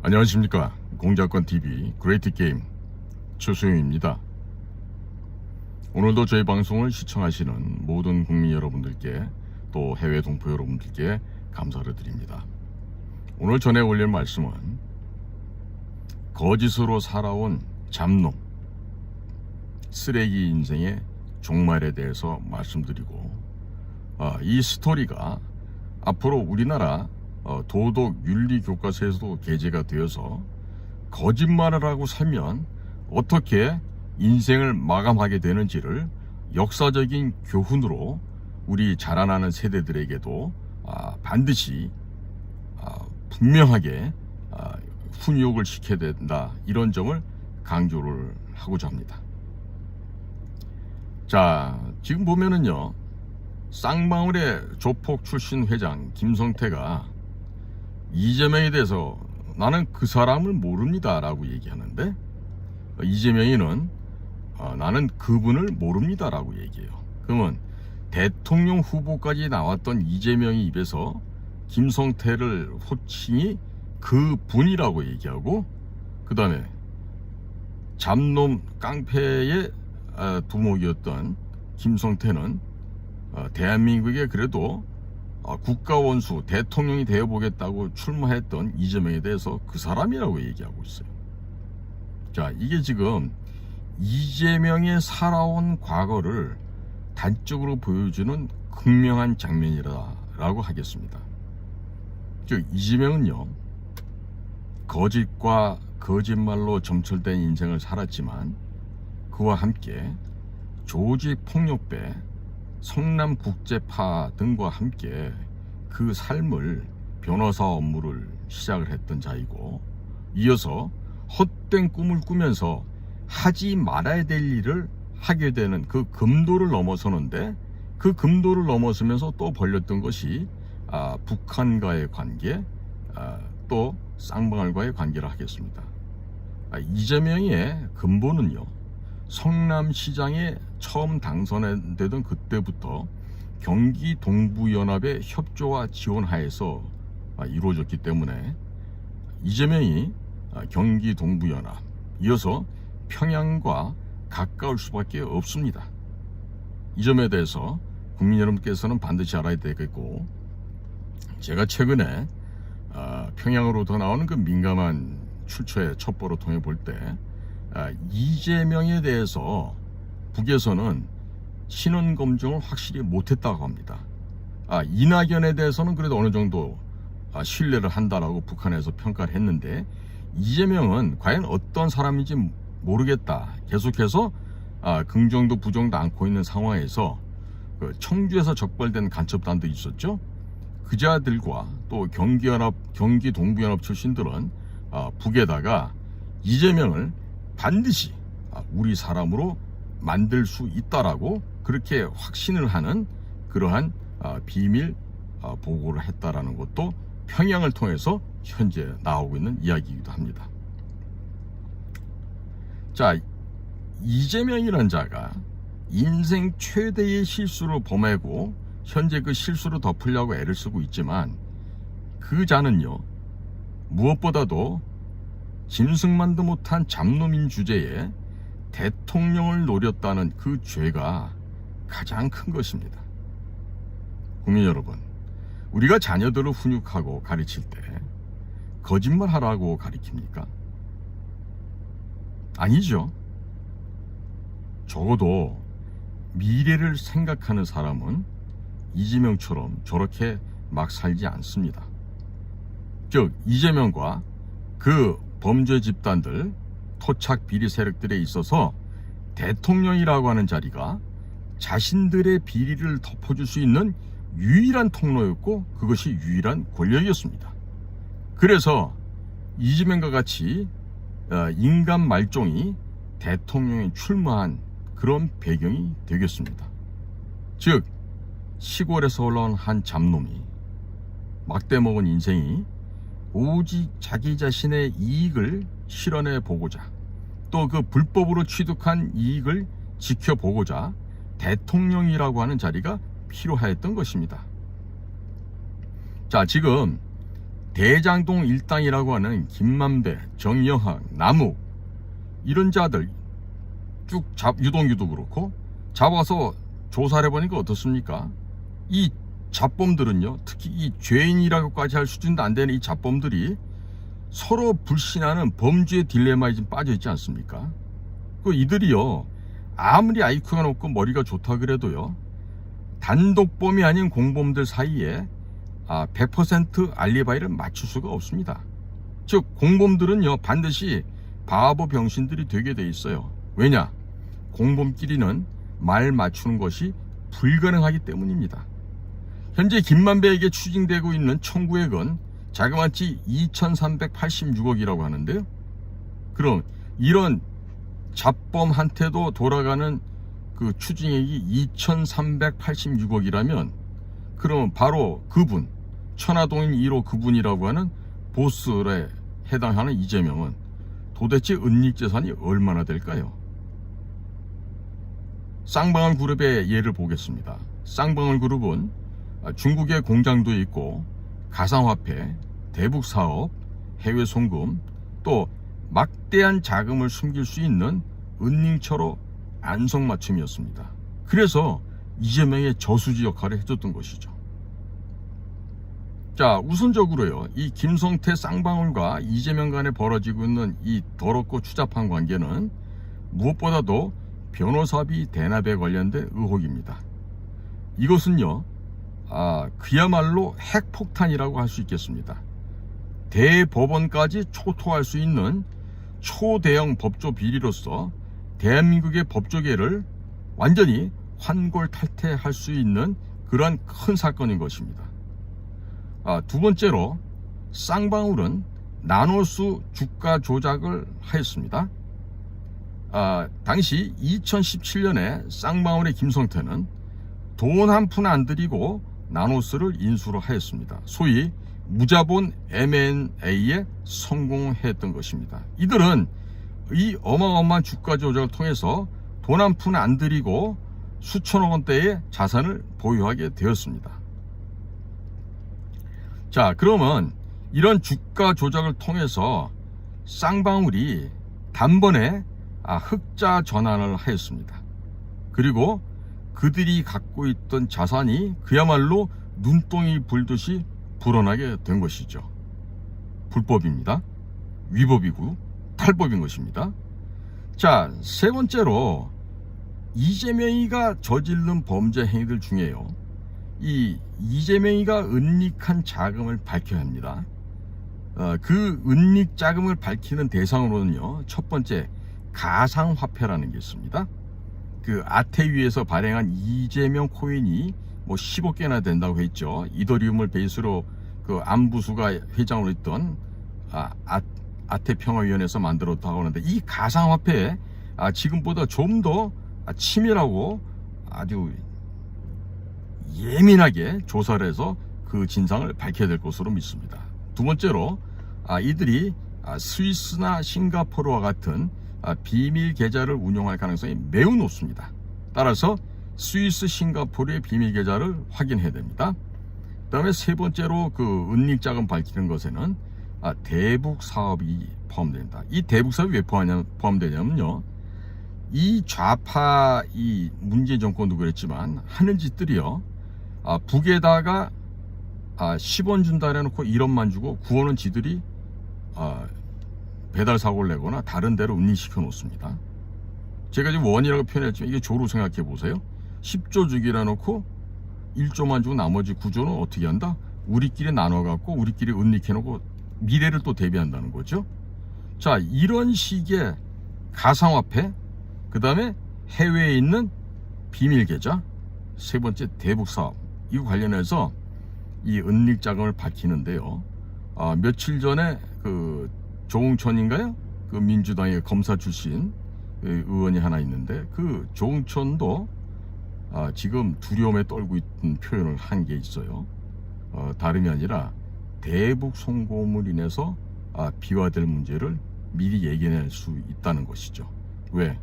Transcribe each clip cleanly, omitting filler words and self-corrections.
안녕하십니까. 공작권TV 그레이트게임 최수영입니다. 오늘도 저희 방송을 시청하시는 모든 국민 여러분들께 또 해외 동포 여러분들께 감사를 드립니다. 오늘 전해 올릴 말씀은 거짓으로 살아온 잡놈, 쓰레기 인생의 종말에 대해서 말씀드리고, 이 스토리가 앞으로 우리나라 도덕 윤리 교과서에서도 게재가 되어서 거짓말을 하고 살면 어떻게 인생을 마감하게 되는지를 역사적인 교훈으로 우리 자라나는 세대들에게도 반드시 분명하게 훈육을 시켜야 된다, 이런 점을 강조를 하고자 합니다. 자, 지금 보면은요, 쌍방울의 조폭 출신 회장 김성태가 이재명에 대해서 나는 그 사람을 모릅니다 라고 얘기하는데, 이재명이는 나는 그분을 모릅니다 라고 얘기해요. 그러면 대통령 후보까지 나왔던 이재명의 입에서 김성태를 호칭이 그분이라고 얘기하고, 그 다음에 잡놈 깡패의 두목이었던 김성태는 대한민국에 그래도 국가원수 대통령이 되어보겠다고 출마했던 이재명에 대해서 그 사람이라고 얘기하고 있어요. 자, 이게 지금 이재명의 살아온 과거를 단적으로 보여주는 극명한 장면이라고 하겠습니다. 즉, 이재명은요, 거짓과 거짓말로 점철된 인생을 살았지만 그와 함께 조직폭력배, 성남국제파 등과 함께 그 삶을, 변호사 업무를 시작을 했던 자이고, 이어서 헛된 꿈을 꾸면서 하지 말아야 될 일을 하게 되는 그 금도를 넘어서는데, 그 금도를 넘어서면서 또 벌렸던 것이 북한과의 관계, 또 쌍방울과의 관계를 하겠습니다. 이재명의 근본은요, 성남시장에 처음 당선되던 그때부터 경기 동부연합의 협조와 지원 하에서 이루어졌기 때문에 이재명이 경기 동부연합, 이어서 평양과 가까울 수밖에 없습니다. 이 점에 대해서 국민 여러분께서는 반드시 알아야 되겠고, 제가 최근에 평양으로부터 나오는 그 민감한 출처의 첩보를 통해 볼 때 이재명에 대해서 북에서는 신원 검증을 확실히 못했다고 합니다. 이낙연에 대해서는 그래도 어느 정도 신뢰를 한다라고 북한에서 평가를 했는데, 이재명은 과연 어떤 사람인지 모르겠다, 계속해서 긍정도 부정도 않고 있는 상황에서 그 청주에서 적발된 간첩단도 있었죠. 그 자들과 또 경기 동부연합 출신들은 북에다가 이재명을 반드시 우리 사람으로 만들 수 있다라고 그렇게 확신을 하는 그러한 비밀 보고를 했다라는 것도 평양을 통해서 현재 나오고 있는 이야기이기도 합니다. 자, 이재명이라는 자가 인생 최대의 실수를 범하고 현재 그 실수를 덮으려고 애를 쓰고 있지만, 그 자는요, 무엇보다도 짐승만도 못한 잡놈인 주제에 대통령을 노렸다는 그 죄가 가장 큰 것입니다. 국민 여러분, 우리가 자녀들을 훈육하고 가르칠 때 거짓말하라고 가르칩니까? 아니죠. 적어도 미래를 생각하는 사람은 이재명처럼 저렇게 막 살지 않습니다. 즉, 이재명과 그 범죄 집단들, 토착 비리 세력들에 있어서 대통령이라고 하는 자리가 자신들의 비리를 덮어줄 수 있는 유일한 통로였고, 그것이 유일한 권력이었습니다. 그래서 이재명과 같이 인간 말종이 대통령에 출마한 그런 배경이 되겠습니다. 즉, 시골에서 올라온 한 잡놈이 막대 먹은 인생이 오직 자기 자신의 이익을 실현해 보고자, 또 그 불법으로 취득한 이익을 지켜보고자 대통령이라고 하는 자리가 필요하였던 것입니다. 자, 지금 대장동 일당이라고 하는 김만배, 정영학, 남욱 이런 자들 쭉 유동규도 그렇고 잡아서 조사를 해보니까 어떻습니까? 이 잡범들은요, 특히 이 죄인이라고까지 할 수준도 안 되는 이 잡범들이 서로 불신하는 범죄의 딜레마에 좀 빠져 있지 않습니까? 이들이요, 아무리 IQ가 높고 머리가 좋다 그래도요, 단독범이 아닌 공범들 사이에 100% 알리바이를 맞출 수가 없습니다. 즉 공범들은요, 반드시 바보 병신들이 되게 돼 있어요. 왜냐? 공범끼리는 말 맞추는 것이 불가능하기 때문입니다. 현재 김만배에게 추징되고 있는 청구액은 자그마치 2386억이라고 하는데요. 그럼 이런 잡범한테도 돌아가는 그 추징액이 2386억이라면 그럼 바로 그분, 천화동인 1호 그분이라고 하는 보스에 해당하는 이재명은 도대체 은닉재산이 얼마나 될까요? 쌍방울 그룹의 예를 보겠습니다. 쌍방울 그룹은 중국에 공장도 있고 가상화폐, 대북사업, 해외 송금, 또 막대한 자금을 숨길 수 있는 은닉처로 안성맞춤이었습니다. 그래서 이재명의 저수지 역할을 해줬던 것이죠. 자, 우선적으로요, 이 김성태 쌍방울과 이재명 간에 벌어지고 있는 이 더럽고 추잡한 관계는 무엇보다도 변호사비 대납에 관련된 의혹입니다. 이것은요, 그야말로 핵폭탄이라고 할 수 있겠습니다. 대법원까지 초토할 수 있는 초대형 법조 비리로서 대한민국의 법조계를 완전히 환골탈태할 수 있는 그러한 큰 사건인 것입니다. 두 번째로 쌍방울은 나노수 주가 조작을 하였습니다. 당시 2017년에 쌍방울의 김성태는 돈 한 푼 안 들이고 나노스를 인수를 하였습니다. 소위 무자본 M&A에 성공했던 것입니다. 이들은 이 어마어마한 주가 조작을 통해서 돈 한 푼 안 들이고 수천억 원대의 자산을 보유하게 되었습니다. 자, 그러면 이런 주가 조작을 통해서 쌍방울이 단번에 흑자 전환을 하였습니다. 그리고 그들이 갖고 있던 자산이 그야말로 눈덩이 불듯이 불어나게 된 것이죠. 불법입니다. 위법이고 탈법인 것입니다. 자, 세 번째로 이재명이가 저지른 범죄 행위들 중에요, 이 이재명이가 은닉한 자금을 밝혀야 합니다. 그 은닉 자금을 밝히는 대상으로는요, 첫 번째 가상화폐라는 게 있습니다. 그 아태위에서 발행한 이재명 코인이 뭐 15개나 된다고 했죠. 이더리움을 베이스로 그 안부수가 회장으로 있던 아태평화위원회에서 만들었다고 하는데, 이 가상화폐에 지금보다 좀 더 치밀하고 아주 예민하게 조사를 해서 그 진상을 밝혀야 될 것으로 믿습니다. 두 번째로 이들이 스위스나 싱가포르와 같은 비밀 계좌를 운영할 가능성이 매우 높습니다. 따라서 스위스, 싱가포르의 비밀 계좌를 확인해야 됩니다. 그 다음에 세 번째로 그 은닉자금 밝히는 것에는 대북 사업이 포함된다. 이 대북 사업이 왜 포함되냐면요, 이 좌파 이 문재인 정권도 그랬지만 하는 짓들이요, 북에다가 10원 준다 해놓고 1원만 주고 9원은 지들이 배달 사고를 내거나 다른 데로 은닉시켜 놓습니다. 제가 지금 원이라고 표현했지만 이게 조로 생각해 보세요. 10조 주기라 놓고 1조만 주고 나머지 9조는 어떻게 한다? 우리끼리 나눠 갖고 우리끼리 은닉해 놓고 미래를 또 대비한다는 거죠. 자, 이런 식의 가상화폐, 그 다음에 해외에 있는 비밀 계좌, 세 번째 대북 사업, 이거 관련해서 이 은닉 자금을 밝히는데요, 며칠 전에 그 조응천인가요? 그 민주당의 검사 출신 의원이 하나 있는데, 그 조응천도 지금 두려움에 떨고 있는 표현을 한 게 있어요. 다름이 아니라 대북 송금으로 인해서 비화될 문제를 미리 예견할 수 있다는 것이죠. 왜?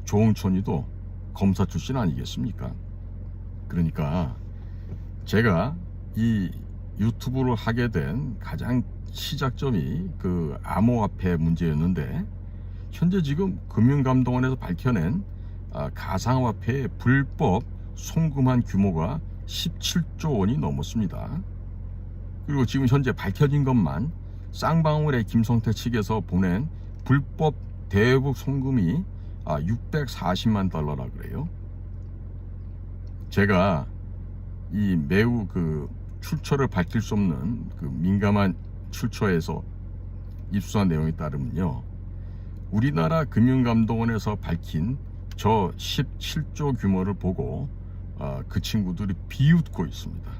조응천이도 검사 출신 아니겠습니까? 그러니까 제가 이 유튜브를 하게 된 가장 시작점이 그 암호화폐 문제였는데, 현재 지금 금융감독원에서 밝혀낸 가상화폐의 불법 송금한 규모가 17조 원이 넘었습니다. 그리고 지금 현재 밝혀진 것만 쌍방울의 김성태 측에서 보낸 불법 대북 송금이 640만 달러라 그래요. 제가 이 매우 그 출처를 밝힐 수 없는 그 민감한 출처에서 입수한 내용에 따르면요, 우리나라 금융감독원에서 밝힌 저 17조 규모를 보고 그 친구들이 비웃고 있습니다.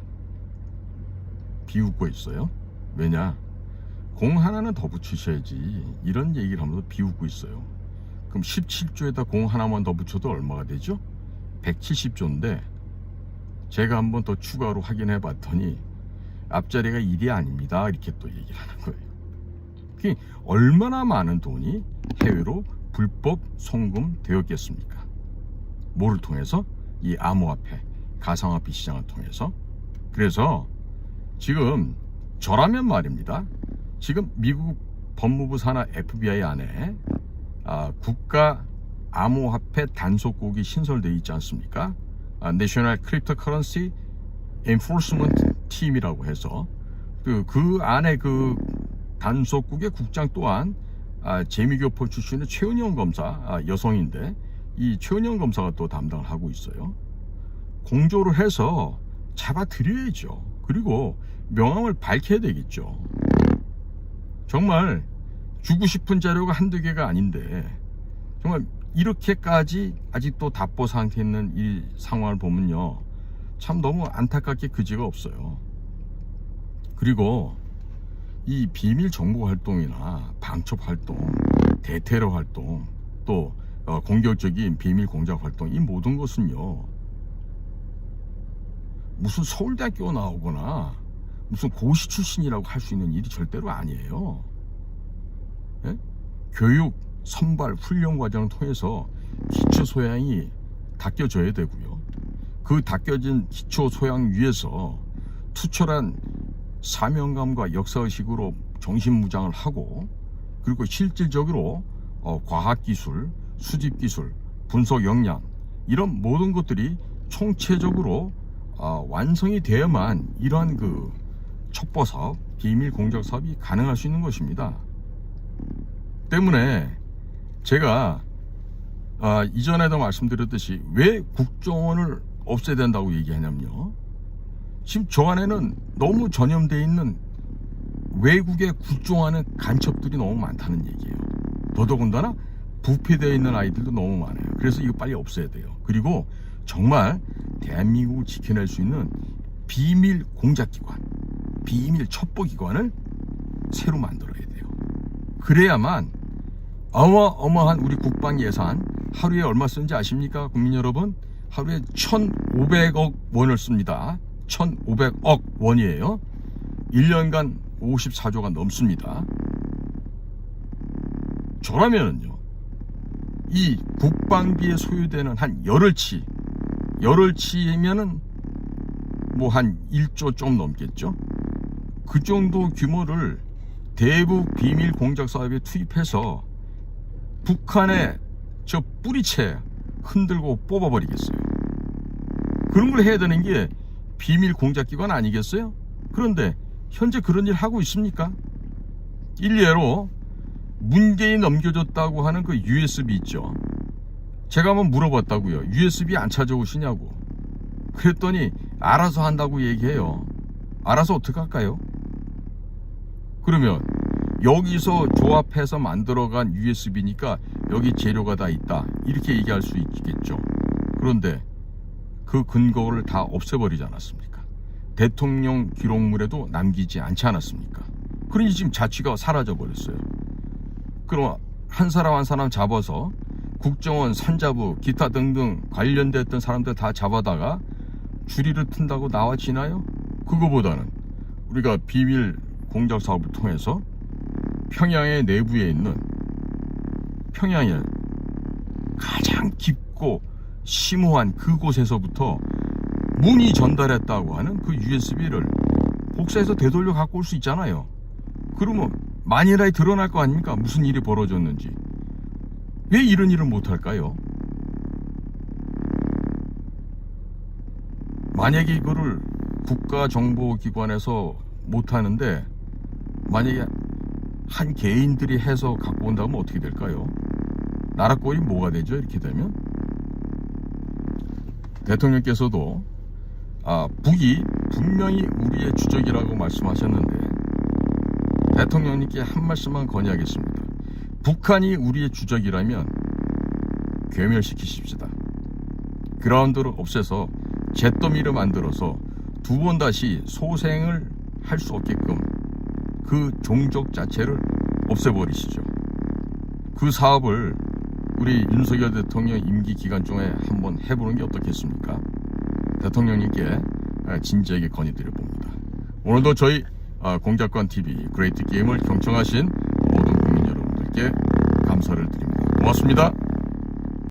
비웃고 있어요. 왜냐? 공 하나는 더 붙이셔야지, 이런 얘기를 하면서 비웃고 있어요. 그럼 17조에다 공 하나만 더 붙여도 얼마가 되죠? 170조인데 제가 한번 더 추가로 확인해 봤더니 앞자리가 1이 아닙니다, 이렇게 또 얘기를 하는 거예요. 그게 얼마나 많은 돈이 해외로 불법 송금되었겠습니까? 뭐를 통해서? 이 암호화폐, 가상화폐 시장을 통해서. 그래서 지금 저라면 말입니다, 지금 미국 법무부 산하 FBI 안에 국가 암호화폐 단속국이 신설되어 있지 않습니까? National Cryptocurrency Enforcement Team이라고 해서 그 안에 그 단속국의 국장 또한 재미교포 출신의 최은영 검사, 여성인데 이 최은영 검사가 또 담당을 하고 있어요. 공조를 해서 잡아드려야죠. 그리고 명함을 밝혀야 되겠죠. 정말 주고 싶은 자료가 한두 개가 아닌데 정말 이렇게까지 아직도 답보 상태에 있는 이 상황을 보면요, 참 너무 안타깝게 그지가 없어요. 그리고 이 비밀 정보 활동이나 방첩 활동, 대테러 활동, 또 공격적인 비밀 공작 활동, 이 모든 것은요, 무슨 서울대학교 나오거나 무슨 고시 출신이라고 할 수 있는 일이 절대로 아니에요. 예? 교육, 선발, 훈련 과정을 통해서 기초 소양이 닦여져야 되고요. 그 닦여진 기초 소양 위에서 투철한 사명감과 역사의식으로 정신무장을 하고, 그리고 실질적으로 과학기술, 수집기술, 분석 역량, 이런 모든 것들이 총체적으로 완성이 되어야만 이러한 그 첩보사업, 비밀 공작 사업이 가능할 수 있는 것입니다. 때문에 제가 이전에도 말씀드렸듯이 왜 국정원을 없애야 된다고 얘기하냐면요, 지금 저 안에는 너무 전염되어 있는 외국의 국정원의 간첩들이 너무 많다는 얘기예요. 더더군다나 부패되어 있는 아이들도 너무 많아요. 그래서 이거 빨리 없애야 돼요. 그리고 정말 대한민국을 지켜낼 수 있는 비밀 공작기관, 비밀 첩보기관을 새로 만들어야 돼요. 그래야만 어마어마한 우리 국방 예산 하루에 얼마 쓰는지 아십니까, 국민 여러분? 하루에 1,500억 원을 씁니다. 1,500억 원이에요. 1년간 54조가 넘습니다. 저라면은요, 이 국방비에 소요되는 한 열흘치면은 뭐 한 1조 좀 넘겠죠. 그 정도 규모를 대북 비밀 공작 사업에 투입해서 북한의 저 뿌리채 흔들고 뽑아버리겠어요. 그런 걸 해야 되는 게 비밀 공작기관 아니겠어요? 그런데 현재 그런 일 하고 있습니까? 일례로 문재인 넘겨줬다고 하는 그 USB 있죠. 제가 한번 물어봤다고요. USB 안 찾아오시냐고. 그랬더니 알아서 한다고 얘기해요. 알아서 어떻게 할까요? 그러면 여기서 조합해서 만들어간 USB니까 여기 재료가 다 있다, 이렇게 얘기할 수 있겠죠. 그런데 그 근거를 다 없애버리지 않았습니까? 대통령 기록물에도 남기지 않지 않았습니까? 그러니 지금 자취가 사라져버렸어요. 그럼 한 사람 한 사람 잡아서 국정원, 산자부, 기타 등등 관련됐던 사람들 다 잡아다가 주리를 튼다고 나와지나요? 그거보다는 우리가 비밀 공작 사업을 통해서 평양의 내부에 있는, 평양에 가장 깊고 심오한 그곳에서부터 문이 전달했다고 하는 그 USB를 복사해서 되돌려 갖고 올 수 있잖아요. 그러면 만일에 드러날 거 아닙니까? 무슨 일이 벌어졌는지. 왜 이런 일을 못할까요? 만약에 이거를 국가정보기관에서 못하는데 만약에 한 개인들이 해서 갖고 온다면 어떻게 될까요? 나라 꼴이 뭐가 되죠? 이렇게 되면 대통령께서도 북이 분명히 우리의 주적이라고 말씀하셨는데 대통령님께 한 말씀만 건의하겠습니다. 북한이 우리의 주적이라면 괴멸시키십시다. 그라운드를 없애서 잿더미를 만들어서 두 번 다시 소생을 할 수 없게끔 그 종족 자체를 없애버리시죠. 그 사업을 우리 윤석열 대통령 임기 기간 중에 한번 해보는 게 어떻겠습니까? 대통령님께 진지하게 건의드려 봅니다. 오늘도 저희 공작관TV 그레이트 게임을 경청하신 모든 국민 여러분들께 감사를 드립니다. 고맙습니다.